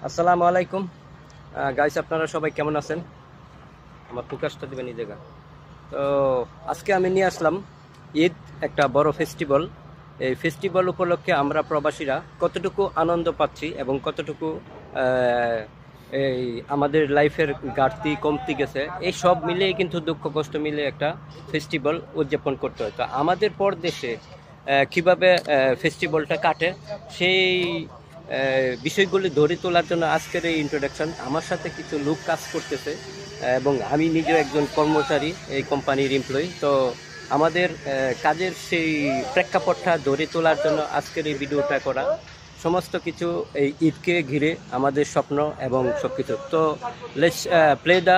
আসসালামু আলাইকুম গাইস, আপনারা সবাই কেমন আছেন? আমার প্রকাশটা দেবেন এই জায়গা। তো আজকে আমি নিয়ে আসলাম ঈদ, একটা বড় ফেস্টিভ্যাল। এই ফেস্টিভ্যাল উপলক্ষে আমরা প্রবাসীরা কতটুকু আনন্দ পাচ্ছি এবং কতটুকু আহ, এই আমাদের লাইফের ঘাটতি কমতি গেছে, এই সব মিলিয়ে কিন্তু দুঃখ কষ্ট মিলে একটা ফেস্টিভ্যাল উদযাপন করতে হয়। তো আমাদের পর দেশে কিভাবে ফেস্টিভ্যালটা কাটে, সেই বিষয়গুলি ধরে তোলার জন্য আজকের এই ইন্ট্রোডাকশন। আমার সাথে কিছু লোক কাজ করতেছে এবং আমি নিজেও একজন কর্মচারী, এই কোম্পানির এমপ্লয়ি। তো আমাদের কাজের সেই প্রেক্ষাপটটা ধরে তোলার জন্য আজকের এই ভিডিওটা করা। সমস্ত কিছু এই ঈদকে ঘিরে আমাদের স্বপ্ন এবং সব কিছু। তো লেটস প্লে দ্য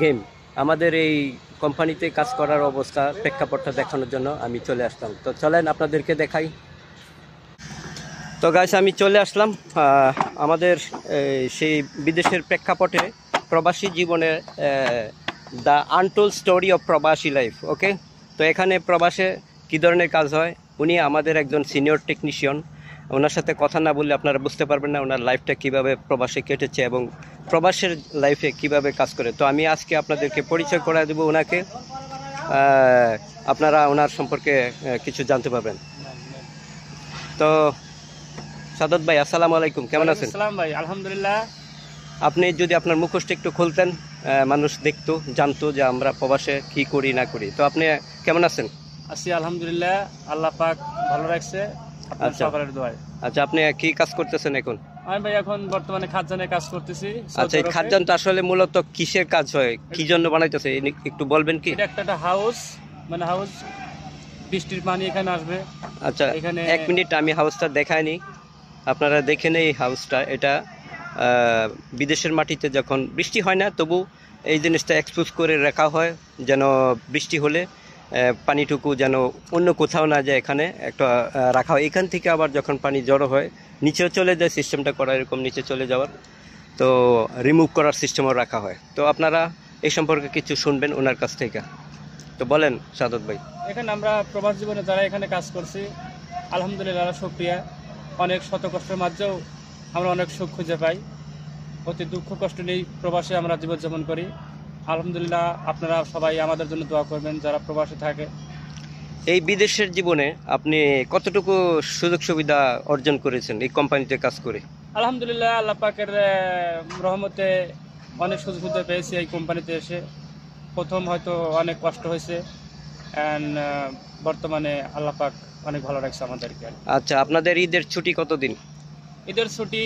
গেম। আমাদের এই কোম্পানিতে কাজ করার অবস্থা, প্রেক্ষাপটটা দেখানোর জন্য আমি চলে আসলাম। তো চলেন আপনাদেরকে দেখাই। তো গাইস, আমি চলে আসলাম আমাদের সেই বিদেশের প্রেক্ষাপটে, প্রবাসী জীবনে, দ্য আনটোল্ড স্টোরি অফ প্রবাসী লাইফ। ওকে, তো এখানে প্রবাসে কী ধরনের কাজ হয়, উনি আমাদের একজন সিনিয়র টেকনিশিয়ান। ওনার সাথে কথা না বললে আপনারা বুঝতে পারবেন না ওনার লাইফটা কীভাবে প্রবাসে কেটেছে এবং প্রবাসের লাইফে কিভাবে কাজ করে। তো আমি আজকে আপনাদেরকে পরিচয় করে দেবো ওনাকে। আপনারা ওনার সম্পর্কে কিছু জানতে পারবেন। তো সাদত ভাই, আসসালামু আলাইকুম, কেমন আছেন? আসসালাম ভাই, আলহামদুলিল্লাহ। আপনি যদি আপনার মুখোশটা একটু খুলতেন, মানুষ দেখতো, জানতো যে আমরা প্রবাসে কি করি না করি। তো আপনি কেমন আছেন? আছি আলহামদুলিল্লাহ, আল্লাহ পাক ভালো রাখছে আপনার আচ্ছা সকলের দোয়ায়। আচ্ছা, আপনি কি কাজ করতেছেন এখন? আমি ভাই এখন বর্তমানে খাদ্যানে কাজ করতেছি। আচ্ছা, এই খাদ্যান্ত আসলে মূলত কিসের কাজ হয়, কি জন্য বানাইতেছে একটু বলবেন কি? এটা একটা হাউস, মানে হাউস, বৃষ্টির পানি এখানে আসবে। আচ্ছা, এখানে 1 মিনিট, আমি হাউসটা দেখাইনি, আপনারা দেখে নেই এই হাউসটা। এটা বিদেশের মাটিতে যখন বৃষ্টি হয় না, তবু এই জিনিসটা এক্সপোজ করে রাখা হয়, যেন বৃষ্টি হলে পানিটুকু যেন অন্য কোথাও না যায়, এখানে একটা রাখা হয়। এখান থেকে আবার যখন পানি জড়ো হয় নিচেও চলে যায়, সিস্টেমটা করা এরকম, নিচে চলে যাওয়ার, তো রিমুভ করার সিস্টেমও রাখা হয়। তো আপনারা এই সম্পর্কে কিছু শুনবেন ওনার কাছ থেকে। তো বলেন সাদত ভাই। এখানে আমরা প্রবাস জীবনে যারা এখানে কাজ করছি, আলহামদুলিল্লাহ শুকরিয়া। অনেক শত কষ্টের মাঝেও আমরা অনেক সুখ খুঁজে পাই। অতি দুঃখ কষ্ট নেই, প্রবাসে আমরা জীবনযাপন করি। আলহামদুলিল্লাহ, আপনারা সবাই আমাদের জন্য দোয়া করবেন যারা প্রবাসে থাকে। এই বিদেশের জীবনে আপনি কতটুকু সুযোগ সুবিধা অর্জন করেছেন এই কোম্পানিতে কাজ করে? আলহামদুলিল্লাহ, আল্লাহ পাকের রহমতে অনেক সুযোগ সুবিধা পেয়েছি এই কোম্পানিতে এসে। প্রথম হয়তো অনেক কষ্ট হয়েছে, অ্যান্ড বর্তমানে আল্লাহ পাক অনেক ভালো রাখছে আমাদেরকে। আচ্ছা, আপনাদের ঈদের ছুটি কতদিন? ঈদের ছুটি